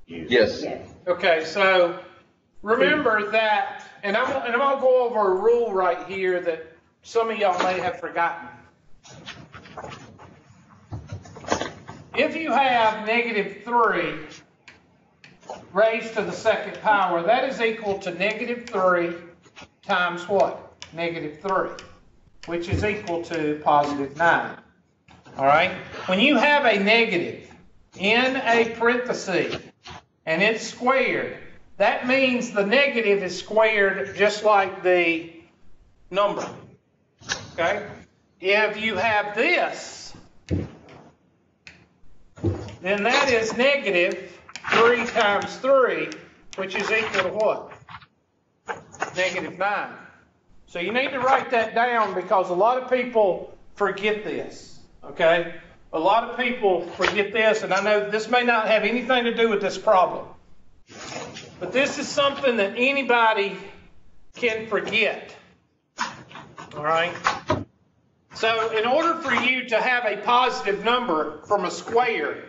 Yes. Okay, so remember that, and I'm gonna go over a rule right here that some of y'all may have forgotten. If you have -3 raised to the second power, that is equal to -3 times what? -3, which is equal to +9. All right? When you have a negative in a parenthesis and it's squared, that means the negative is squared just like the number. Okay? If you have this, then that is -3 times 3, which is equal to what? -9. So you need to write that down because a lot of people forget this, okay? A lot of people forget this, and I know this may not have anything to do with this problem, but this is something that anybody can forget, all right? So in order for you to have a positive number from a square,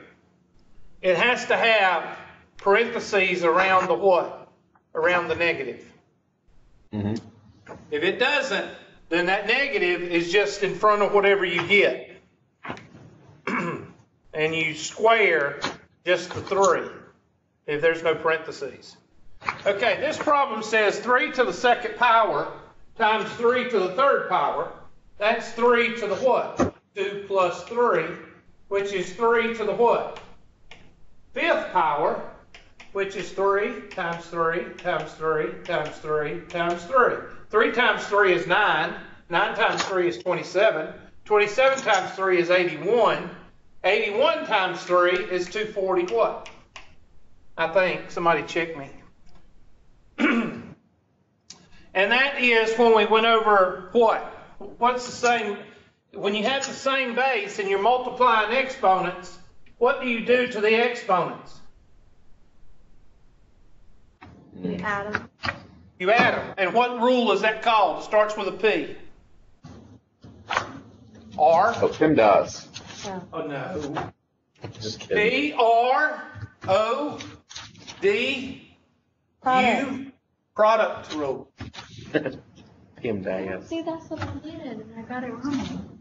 it has to have parentheses around the what? Around the negative. Mm-hmm. If it doesn't, then that negative is just in front of whatever you get. And you square just the 3 if there's no parentheses. Okay, this problem says 3 to the second power times 3 to the third power. That's 3 to the what? 2 plus 3, which is 3 to the what? Fifth power, which is 3 times 3 times 3 times 3 times 3. 3 times 3 is 9. 9 times 3 is 27. 27 times 3 is 81. 81 times 3 is 240 what? I think. Somebody check me. And that is when we went over what? What's the same? When you have the same base and you're multiplying exponents, what do you do to the exponents? You add them. You add them. And what rule is that called? It starts with a P. R? Oh, PEMDAS. Oh, no. Just kidding. P-R-O-D-U. Product rule. PEMDAS. See, that's what I did, and I got it wrong.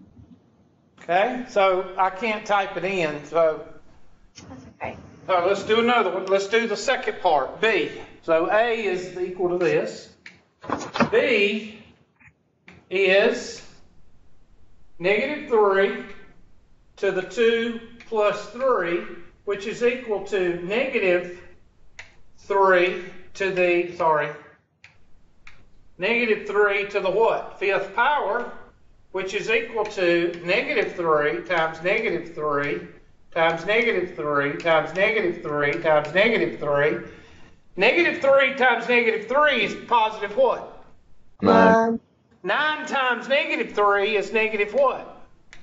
Okay, so I can't type it in, so That's okay. let's do another one. Let's do the second part, B. So A is equal to this. B is -3 to the 2 plus 3, which is equal to -3 to the, -3 to the what? Fifth power, which is equal to -3 times -3 times -3 times -3 times -3. -3 times -3 is positive what? 9. 9 times -3 is negative what?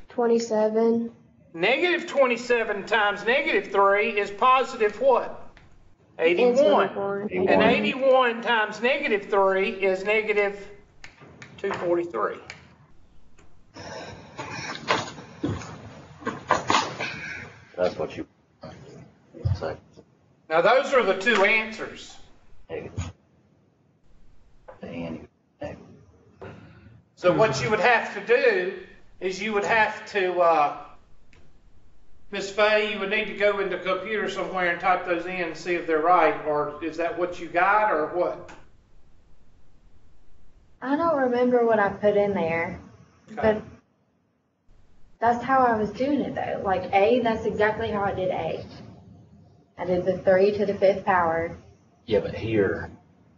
27. -27 times -3 is positive what? 81. And 81 times -3 is -243. That's what you say. Now those are the two answers. Negative. So what you would have to do is you would have to, Miss Fay, you would need to go into the computer somewhere and type those in and see if they're right, or is that what you got, or what? I don't remember what I put in there, but that's how I was doing it though. Like A, that's exactly how I did A. I did the 3 to the 5th power. Yeah, but here.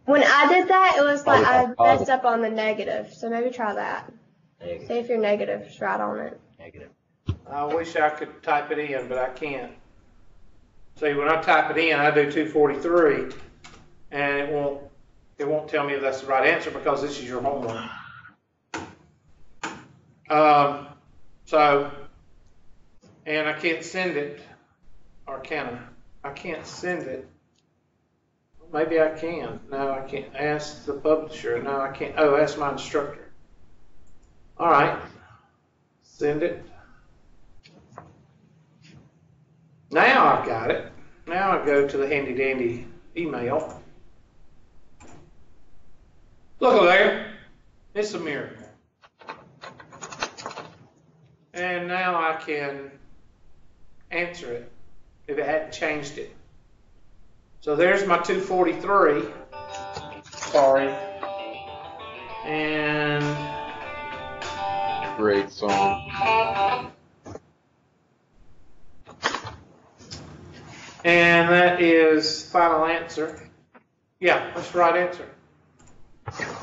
When I did that, it was like I Positive. messed up on the negative. So maybe try that. Negative. See if your negative's right on it. Negative. I wish I could type it in, but I can't. See, when I type it in, I do 243, and it won't tell me if that's the right answer because this is your homework. And I can't send it, or can I? I can't send it. Maybe I can. No, I can't. Ask the publisher. No, I can't. Oh, ask my instructor. All right. Send it. Now I've got it. Now Now I go to the handy dandy email. Look there. It's a miracle. And now I can answer it if it hadn't changed it. So there's my 243. Sorry. And Great song. And that is final answer. Yeah, that's the right answer.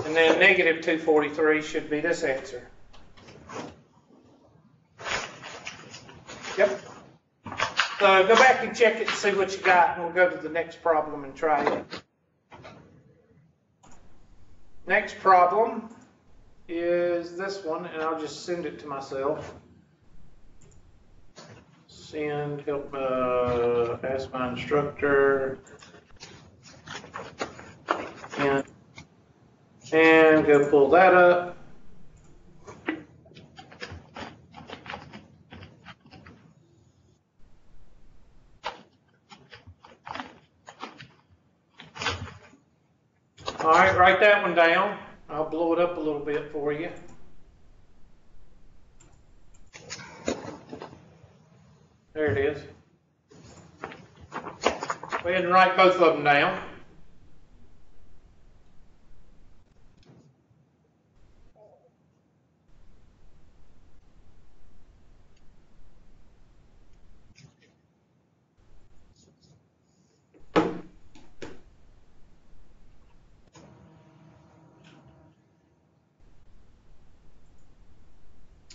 And then negative 243 should be this answer. Yep. So go back and check it and see what you got, and we'll go to the next problem and try it. Next problem is this one, and I'll just send it to myself. Send, help, ask my instructor, and go pull that up. All right, write that one down. I'll blow it up a little bit for you. There it is. Go ahead and write both of them down.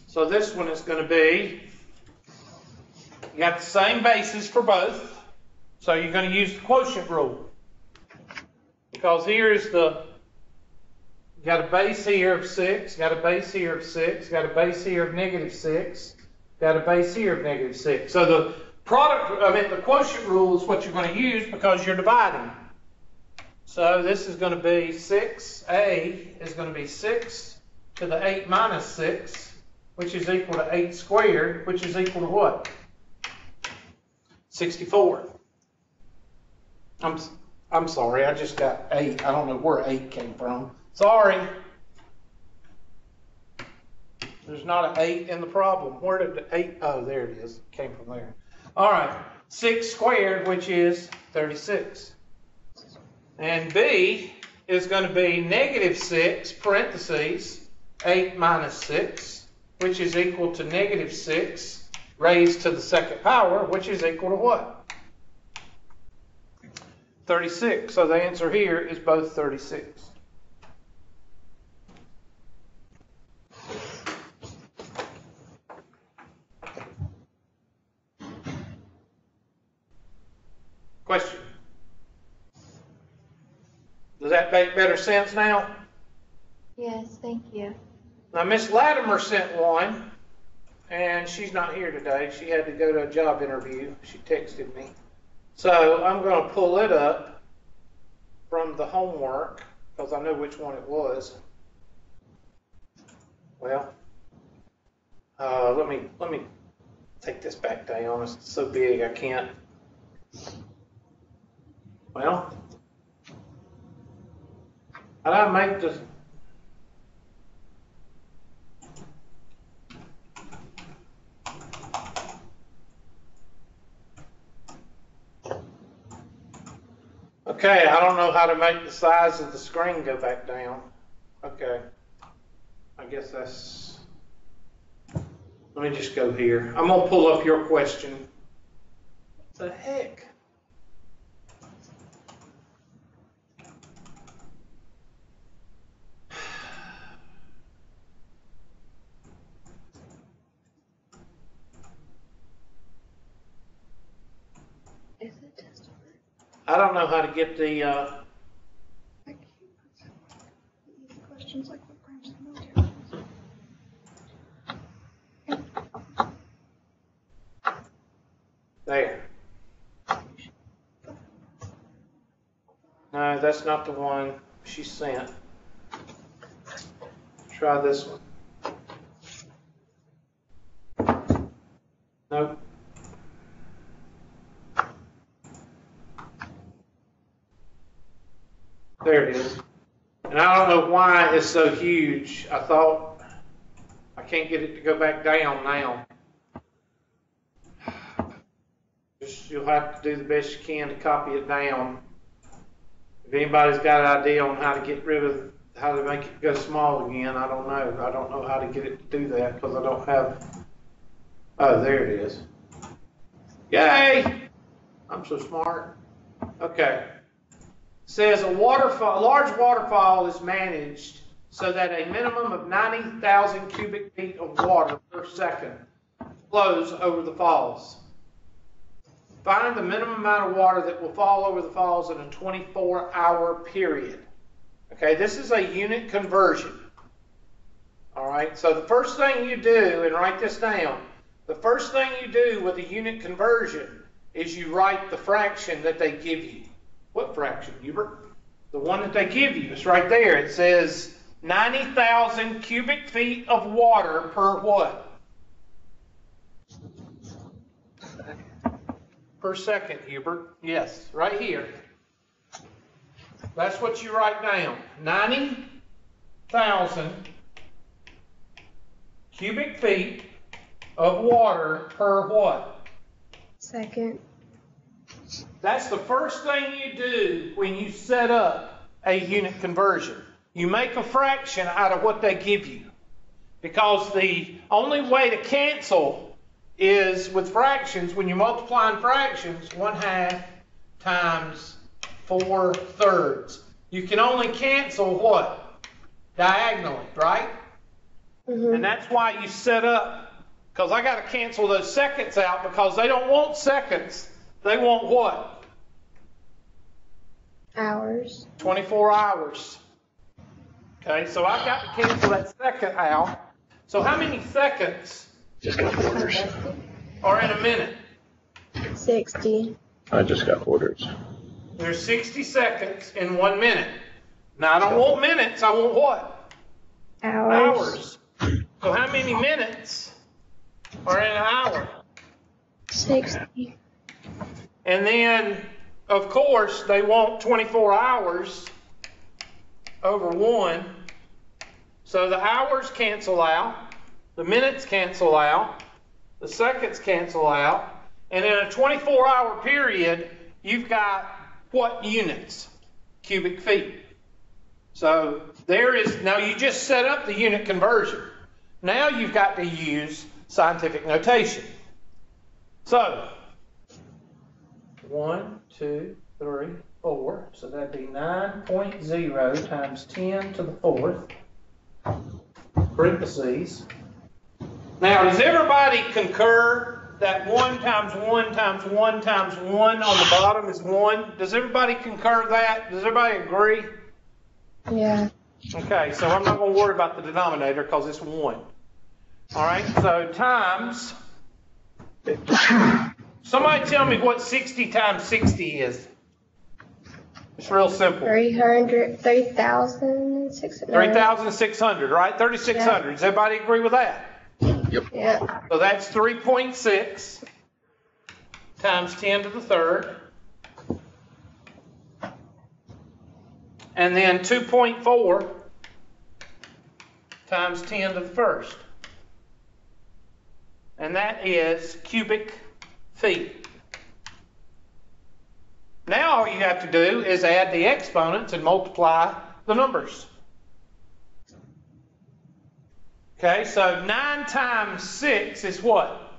So this one is going to be, you got the same basis for both, so you're going to use the quotient rule. Because here is the, you got a base here of 6, got a base here of 6, got a base here of negative 6, got a base here of negative 6. So the the quotient rule is what you're going to use because you're dividing. So this is going to be 6a is going to be 6 to the 8 minus 6. Which is equal to 8 squared, which is equal to what? 64. I'm sorry, I just got 8. I don't know where 8 came from. Sorry. There's not an 8 in the problem. Where did the 8? Oh, there it is. It came from there. All right. 6 squared, which is 36. And B is going to be negative 6, parentheses, 8 minus 6. Which is equal to negative 6 raised to the second power, which is equal to what? 36. So the answer here is both 36. Question? Does that make better sense now? Yes, thank you. Now, Miss Latimer sent one, and she's not here today. She had to go to a job interview. She texted me. So I'm going to pull it up from the homework, because I know which one it was. Well, let me take this back down. It's so big I can't. Well, how did I make this? Okay, I don't know how to make the size of the screen go back down. Okay, I guess that's, let me just go here. I'm going to pull up your question. What the heck? Is it just I don't know how to get the, I can't these questions like what branch the military. there. No, that's not the one she sent. Try this one. Nope. There it is. And I don't know why it's so huge. I thought, I can't get it to go back down now. Just, you'll have to do the best you can to copy it down. If anybody's got an idea on how to get rid of, how to make it go small again, I don't know. I don't know how to get it to do that because I don't have, oh, there it is. Yay! I'm so smart. Okay. Says a large waterfall is managed so that a minimum of 90,000 cubic feet of water per second flows over the falls. Find the minimum amount of water that will fall over the falls in a 24-hour period. Okay, this is a unit conversion. All right, so the first thing you do, and write this down, the first thing you do with a unit conversion is you write the fraction that they give you. What fraction, Hubert? The one that they give you. It's right there. It says 90,000 cubic feet of water per what? Per second, Hubert. Yes, right here. That's what you write down. 90,000 cubic feet of water per what? Second. That's the first thing you do when you set up a unit conversion. You make a fraction out of what they give you. Because the only way to cancel is with fractions. When you're multiplying fractions, 1/2 times 4/3. You can only cancel what? Diagonally, right? Mm-hmm. And that's why you set up, because I got to cancel those seconds out because they don't want seconds. They want what? Hours. 24 hours. Okay, so I've got to cancel that second out. So how many seconds Just got orders. are in a minute? 60. I just got orders. There's 60 seconds in 1 minute. Now I don't want minutes, I want what? Hours. So how many minutes are in an hour? 60. And then, of course, they want 24 hours over 1. So the hours cancel out, the minutes cancel out, the seconds cancel out, and in a 24-hour period, you've got what units? Cubic feet. So there is, now you just set up the unit conversion. Now you've got to use scientific notation. So 1, 2, 3, 4. So that'd be 9.0 times 10 to the 4th, parentheses. Now, does everybody concur that 1 times 1 times 1 times 1 on the bottom is 1? Does everybody concur that? Does everybody agree? Yeah. Okay, so I'm not going to worry about the denominator because it's 1. All right, so times. Somebody tell me what 60 times 60 is. It's real simple. 3,600. 3,600, right? 3,600. Yeah. Does everybody agree with that? Yeah. So that's 3.6 times 10 to the 3rd. And then 2.4 times 10 to the 1st. And that is cubic feet. Now all you have to do is add the exponents and multiply the numbers. Okay, so 9 times 6 is what?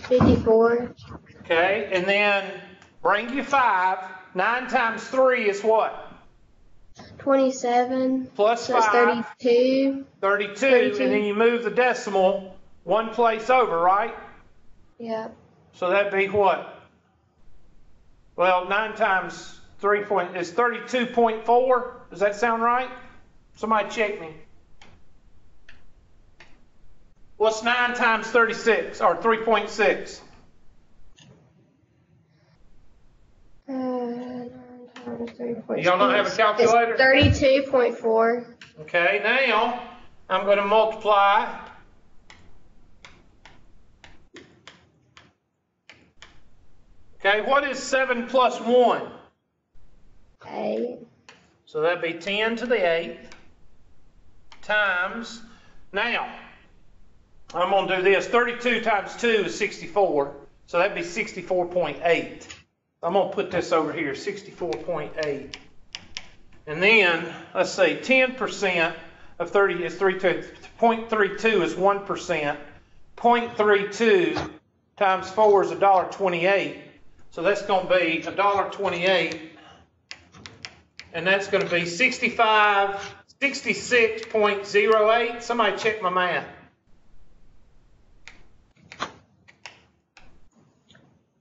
54. Okay, and then bring you 5. 9 times 3 is what? 27. Plus So it's 5. 32. 32, and then you move the decimal one place over, right? Yeah. So that'd be what? Well, 9 times 3 is 32.4. Does that sound right? Somebody check me. What's 9 times 36, or 3.6? 9 times 3.6. Y'all don't have a calculator? It's 32.4. Okay, now I'm going to multiply. Okay, what is 7 plus 1? So that'd be 10 to the 8th times, now, I'm going to do this. 32 times 2 is 64. So that'd be 64.8. I'm going to put this over here, 64.8. And then, let's say 10% of 30 is 0.32 is 1%. 0.32 times 4 is $1.28. So that's going to be $1.28. And that's going to be 66.08. Somebody check my math.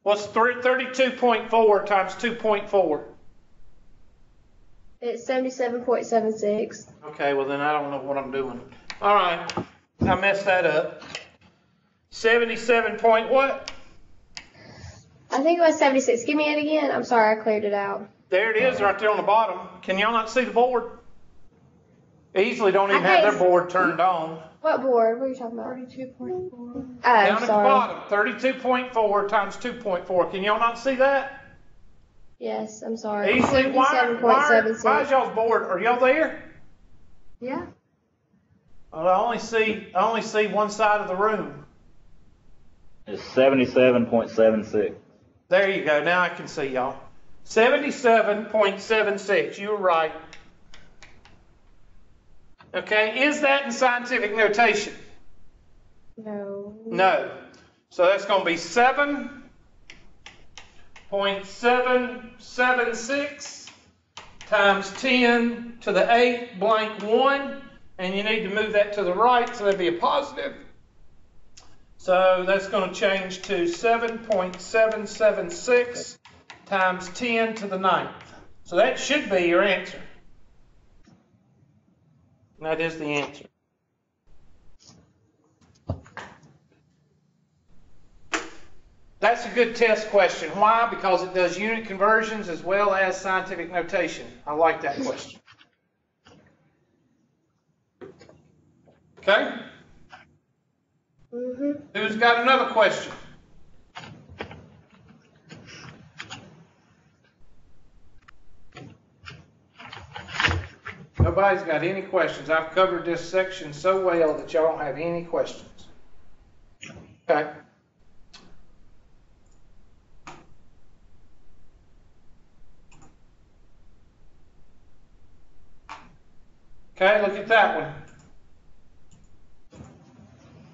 What's 32.4 times 2.4? It's 77.76. Okay, well then I don't know what I'm doing. All right, I messed that up. 77 point what? I think it was 76. Give me it again. I'm sorry, I cleared it out. There it is right there on the bottom. Can y'all not see the board? They usually don't even I have can't their board turned on. What board? What are you talking about? 32.4. Oh, Down at the sorry. bottom, 32.4 times 2.4. Can y'all not see that? Yes, I'm sorry. Easily, why is 77.76. y'all's board? Are y'all there? Yeah. Well, I only see one side of the room. It's 77.76. There you go. Now I can see y'all. 77.76. You were right. Okay. Is that in scientific notation? No. No. So that's going to be 7.776 times 10 to the 8 blank 1. And you need to move that to the right, so that'd be a positive. So that's going to change to 7.776 times 10 to the 9th. So that should be your answer. And that is the answer. That's a good test question. Why? Because it does unit conversions as well as scientific notation. I like that question. Okay? Mm-hmm. Who's got another question? Nobody's got any questions. I've covered this section so well that y'all don't have any questions. Okay. Okay, look at that one.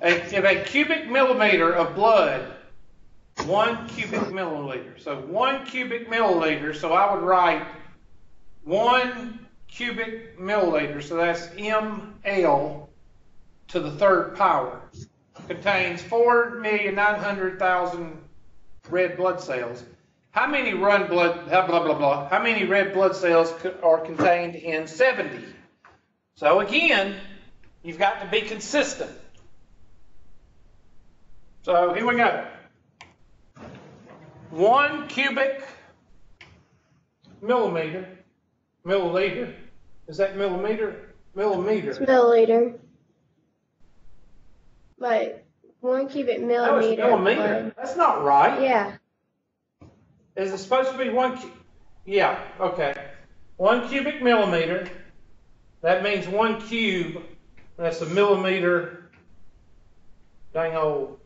If a cubic millimeter of blood, 1 cubic milliliter. So 1 cubic milliliter, so I would write 1 cubic milliliter, so that's ml to the 3rd power, contains 4,900,000 red blood cells. How many red blood cells are contained in 70? So again, you've got to be consistent. So here we go. 1 cubic milliliter. Is that millimeter? Millimeter. It's milliliter. Like 1 cubic millimeter. No, it's millimeter. That's not right. Yeah. Is it supposed to be 1? Yeah, okay. 1 cubic millimeter. That means 1 cube. That's a millimeter. Dang old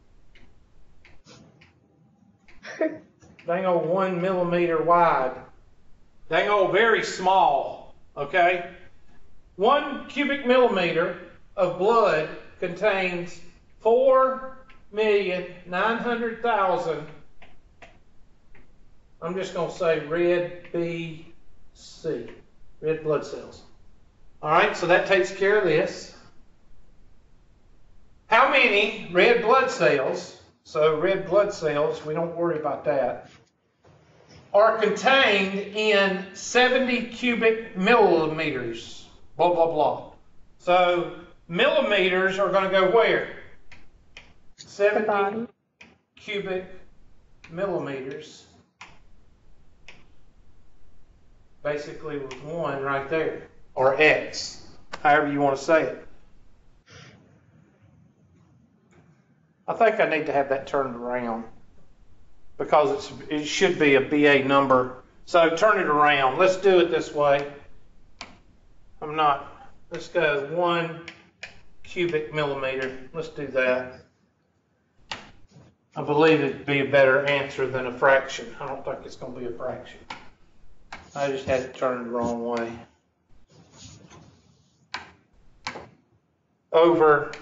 1 millimeter wide. Dang old very small. Okay? 1 cubic millimeter of blood contains 4,900,000. I'm just going to say red BC, red blood cells. All right, so that takes care of this. How many red blood cells, so red blood cells, we don't worry about that, are contained in 70 cubic millimeters, blah, blah, blah. So millimeters are going to go where? 70 cubic millimeters. Basically with 1 right there, or X, however you want to say it. I think I need to have that turned around because it should be a BA number. So turn it around. Let's do it this way. I'm not. Let's go 1 cubic millimeter. Let's do that. I believe it'd be a better answer than a fraction. I don't think it's going to be a fraction. I just had it turned the wrong way. Over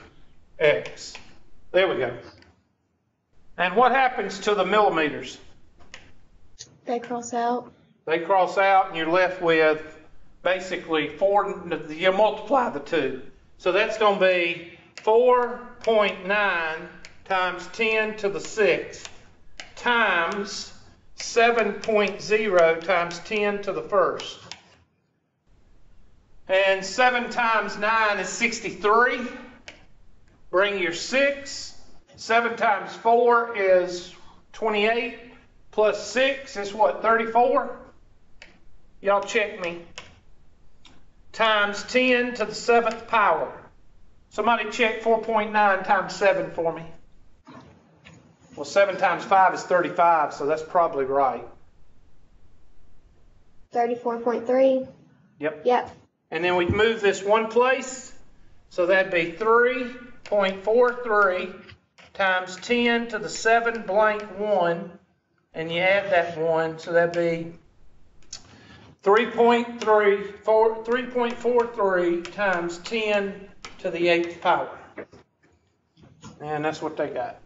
X. There we go. And what happens to the millimeters? They cross out. They cross out and you're left with basically 4, you multiply the 2. So that's going to be 4.9 times 10 to the 6th times 7.0 times 10 to the 1st. And 7 times 9 is 63. Bring your 6. 7 times 4 is 28. Plus 6 is what, 34? Y'all check me. Times 10 to the 7th power. Somebody check 4.9 times 7 for me. Well, 7 times 5 is 35, so that's probably right. 34.3. Yep. Yep. And then we move this one place, so that'd be 3.43 times 10 to the 7 blank 1, and you add that 1, so that'd be 3.43 times 10 to the 8th power. And that's what they got.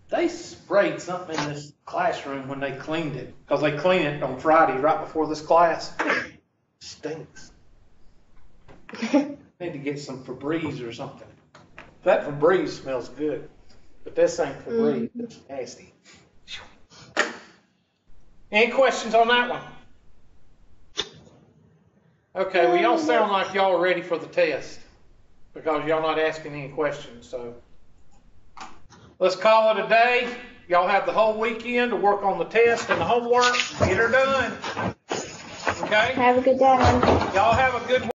They sprayed something in this classroom when they cleaned it, because they cleaned it on Friday right before this class. Stinks. Need to get some Febreze or something. That Febreze smells good, but this ain't Febreze. It's nasty. Any questions on that one? Okay, well, y'all sound like y'all are ready for the test because y'all not asking any questions, so let's call it a day. Y'all have the whole weekend to work on the test and the homework. Get her done. Okay? Have a good day. Y'all have a good